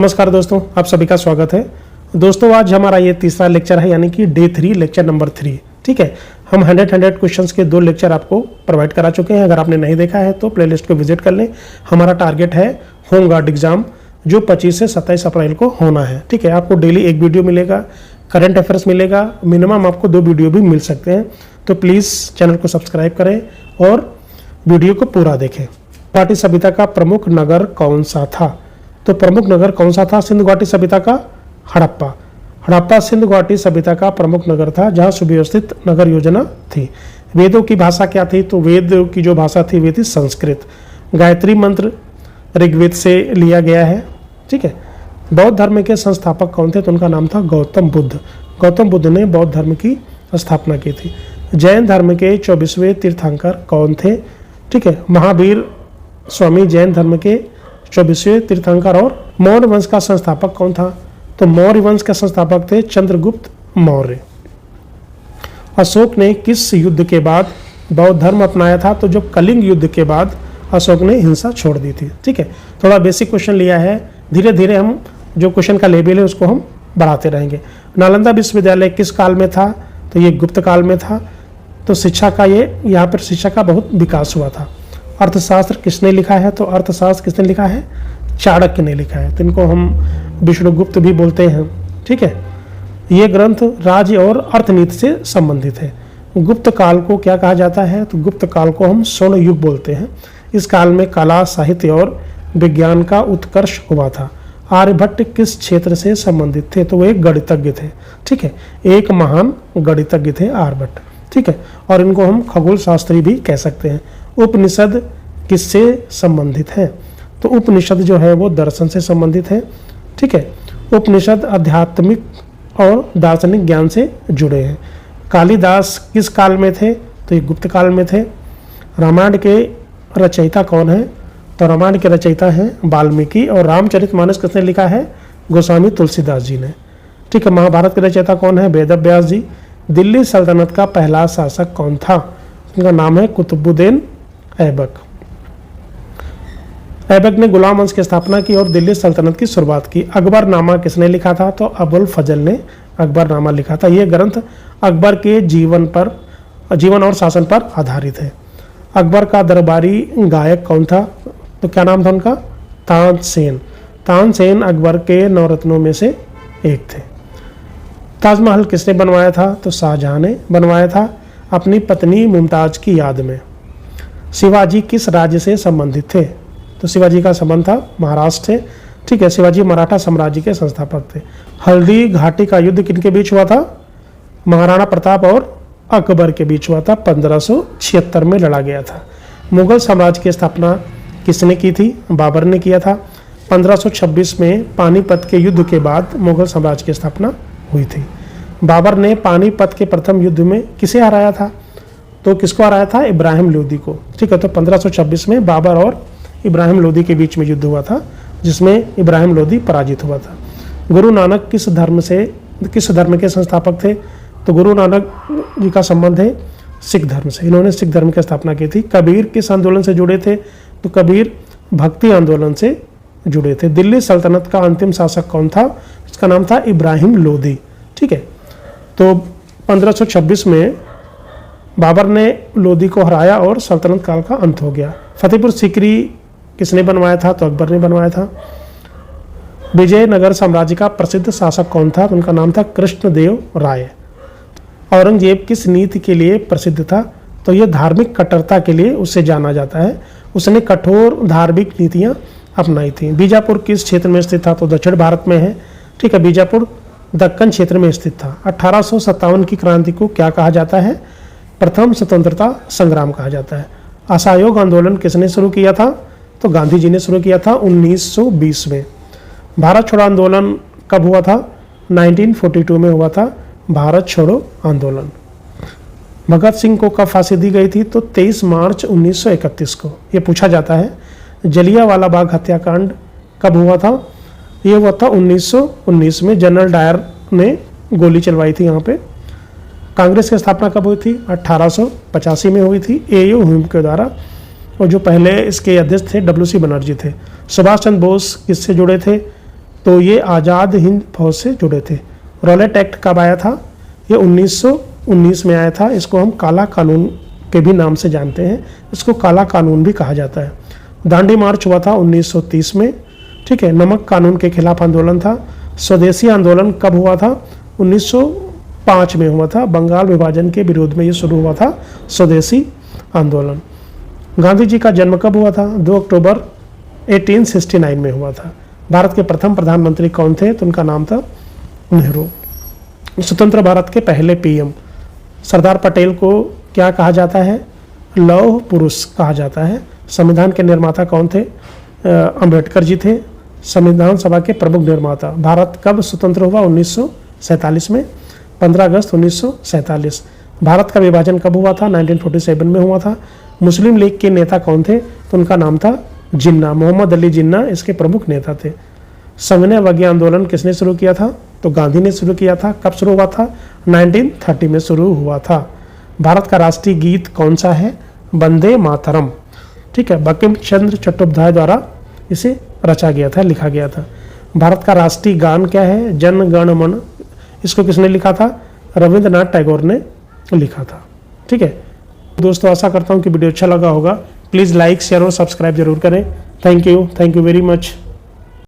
नमस्कार दोस्तों, आप सभी का स्वागत है। दोस्तों आज हमारा ये तीसरा लेक्चर है, यानी कि डे 3 लेक्चर नंबर 3। ठीक है, हम 100 क्वेश्चंस के 2 लेक्चर आपको प्रोवाइड करा चुके हैं। अगर आपने नहीं देखा है तो प्लेलिस्ट को विजिट कर लें। हमारा टारगेट है होम गार्ड एग्जाम जो 25 से 27 अप्रैल को होना है। ठीक है, आपको डेली एक वीडियो मिलेगा, करंट अफेयर्स मिलेगा, मिनिमम आपको 2 वीडियो भी मिल सकते हैं। तो प्लीज़ चैनल को सब्सक्राइब करें और वीडियो को पूरा देखें। गुवाहाटी सभ्यता का प्रमुख नगर कौन सा था? तो प्रमुख नगर कौन सा था सिंधु घाटी सभ्यता का? हड़प्पा। हड़प्पा सिंधु घाटी सभ्यता का प्रमुख नगर था जहां सुव्यवस्थित नगर योजना थी। वेदों की भाषा क्या थी? तो वेद की जो भाषा थी वे थी संस्कृत। गायत्री मंत्र ऋग्वेद से लिया गया है। ठीक है, बौद्ध धर्म के संस्थापक कौन थे? तो उनका नाम था गौतम बुद्ध। गौतम बुद्ध ने बौद्ध धर्म की स्थापना की थी। जैन धर्म के 24वें तीर्थंकर कौन थे? ठीक है, महावीर स्वामी जैन धर्म के 24वें तीर्थंकर। और मौर्य वंश का संस्थापक कौन था? तो मौर्य वंश का संस्थापक थे चंद्रगुप्त मौर्य। अशोक ने किस युद्ध के बाद बौद्ध धर्म अपनाया था? तो जो कलिंग युद्ध के बाद अशोक ने हिंसा छोड़ दी थी। ठीक है, थोड़ा बेसिक क्वेश्चन लिया है, धीरे धीरे हम जो क्वेश्चन का लेवल है उसको हम बढ़ाते रहेंगे। नालंदा विश्वविद्यालय किस काल में था? तो ये गुप्त काल में था। तो शिक्षा का यहाँ पर शिक्षा का बहुत विकास हुआ था। अर्थशास्त्र किसने लिखा है? तो अर्थशास्त्र किसने लिखा है? चाणक्य ने लिखा है। तो इनको हम विष्णुगुप्त भी बोलते हैं। ठीक है, ये ग्रंथ राज्य और अर्थनीति से संबंधित है। गुप्त काल को क्या कहा जाता है? तो गुप्त काल को हम स्वर्ण युग बोलते हैं। इस काल में कला, साहित्य और विज्ञान का उत्कर्ष हुआ था। आर्यभट्ट किस क्षेत्र से संबंधित थे? तो वो एक गणितज्ञ थे। ठीक है, एक महान गणितज्ञ थे आर्यभट्ट। ठीक है, और इनको हम खगोल शास्त्री भी कह सकते हैं। उपनिषद किससे संबंधित है? तो उपनिषद जो है वो दर्शन से संबंधित है। ठीक है, उपनिषद आध्यात्मिक और दार्शनिक ज्ञान से जुड़े हैं। कालिदास किस काल में थे? तो ये गुप्त काल में थे। रामायण के रचयिता कौन है? तो रामायण के रचयिता हैं वाल्मीकि। और रामचरितमानस किसने लिखा है? गोस्वामी तुलसीदास जी ने। ठीक है, महाभारत के रचयिता कौन है? वेदव्यास जी। दिल्ली सल्तनत का पहला शासक कौन था? उनका नाम है कुतुबुद्दीन ऐबक। ऐबक ने गुलाम वंश की स्थापना की और दिल्ली सल्तनत की शुरुआत की। अकबरनामा किसने लिखा था? तो अबुल फजल ने अकबरनामा लिखा था। यह ग्रंथ अकबर के जीवन और शासन पर आधारित है। अकबर का दरबारी गायक कौन था? तो क्या नाम था उनका? तानसेन। तानसेन अकबर के 9 रत्नों में से एक थे। ताजमहल किसने बनवाया था? तो शाहजहां ने बनवाया था अपनी पत्नी मुमताज की याद में। शिवाजी किस राज्य से संबंधित थे? तो शिवाजी का संबंध था महाराष्ट्र से। ठीक है, शिवाजी मराठा साम्राज्य के संस्थापक थे। हल्दी घाटी का युद्ध किनके बीच हुआ था? महाराणा प्रताप और अकबर के बीच हुआ था। 1576 में लड़ा गया था। मुगल साम्राज्य की स्थापना किसने की थी? बाबर ने किया था। 1526 में पानीपत के युद्ध के बाद मुगल साम्राज्य की स्थापना हुई थी। बाबर ने पानीपत के प्रथम युद्ध में किसे हराया था? तो किसको हराया था? इब्राहिम लोदी को। ठीक है, तो 1526 में बाबर और इब्राहिम लोदी के बीच में युद्ध हुआ था जिसमें इब्राहिम लोदी पराजित हुआ था। गुरु नानक किस धर्म के संस्थापक थे? तो गुरु नानक जी का संबंध है सिख धर्म से। इन्होंने सिख धर्म की स्थापना की थी। कबीर किस आंदोलन से जुड़े थे? तो कबीर भक्ति आंदोलन से जुड़े थे। दिल्ली सल्तनत का अंतिम शासक कौन था? इसका नाम था इब्राहिम लोदी। ठीक है, तो 1526 में बाबर ने लोदी को हराया और सल्तनत काल का अंत हो गया। फतेहपुर सीकरी किसने बनवाया था? तो अकबर ने बनवाया था। विजयनगर साम्राज्य का प्रसिद्ध शासक कौन था? तो उनका नाम था कृष्णदेव राय। औरंगजेब किस नीति के लिए प्रसिद्ध था? तो यह धार्मिक कट्टरता के लिए उससे जाना जाता है। उसने कठोर धार्मिक नीतियां अपनाई थी। बीजापुर किस क्षेत्र में स्थित था? तो दक्षिण भारत में है। ठीक है, बीजापुर दक्कन क्षेत्र में स्थित था। 1857 की क्रांति को क्या कहा जाता है? प्रथम स्वतंत्रता संग्राम कहा जाता है। असहयोग आंदोलन किसने शुरू किया था? तो गांधी जी ने शुरू किया था 1920 में। भारत छोड़ो आंदोलन कब हुआ था? 1942 में हुआ था भारत छोड़ो आंदोलन। भगत सिंह को कब फांसी दी गई थी? तो 23 मार्च 1931 को। ये पूछा जाता है। जलियांवाला बाग हत्याकांड कब हुआ था? ये हुआ था 1919 में। जनरल डायर ने गोली चलवाई थी यहाँ पे। कांग्रेस की स्थापना कब हुई थी? 1885 में हुई थी एयू ह्यूम के द्वारा। और जो पहले इसके अध्यक्ष थे WC बनर्जी थे। सुभाष चंद्र बोस किससे जुड़े थे? तो ये आज़ाद हिंद फौज से जुड़े थे। रॉलेट एक्ट कब आया था? ये 1919 में आया था। इसको हम काला कानून के भी नाम से जानते हैं, इसको काला कानून भी कहा जाता है। दांडी मार्च हुआ था 1930 में, ठीक है। नमक कानून के खिलाफ आंदोलन था। स्वदेशी आंदोलन कब हुआ था? 1905 में हुआ था। बंगाल विभाजन के विरोध में ये शुरू हुआ था स्वदेशी आंदोलन। गांधी जी का जन्म कब हुआ था? 2 अक्टूबर 1869 में हुआ था। भारत के प्रथम प्रधानमंत्री कौन थे? तो उनका नाम था नेहरू। स्वतंत्र भारत के पहले पीएम सरदार पटेल को क्या कहा जाता है? लौह पुरुष कहा जाता है। संविधान के निर्माता कौन थे? अंबेडकर जी थे। संविधान सभा के प्रमुख निर्माता। भारत कब स्वतंत्र हुआ? 1947 में, 15 अगस्त 1947। भारत का विभाजन कब हुआ था? 1947 में हुआ था। मुस्लिम लीग के नेता कौन थे? तो उनका नाम था जिन्ना, मोहम्मद अली जिन्ना इसके प्रमुख नेता थे। सविनय अवज्ञा आंदोलन किसने शुरू किया था? तो गांधी ने शुरू किया था। कब शुरू हुआ था? 1930 में शुरू हुआ था। भारत का राष्ट्रीय गीत कौन सा है? वंदे मातरम, ठीक है। बंकिम चंद्र चट्टोपाध्याय द्वारा इसे रचा गया था, लिखा गया था। भारत का राष्ट्रीय गान क्या है? जन गण मन। इसको किसने लिखा था? रविंद्रनाथ टैगोर ने लिखा था, ठीक है। दोस्तों आशा करता हूँ कि वीडियो अच्छा लगा होगा। प्लीज़ लाइक, शेयर और सब्सक्राइब जरूर करें। Thank you very much.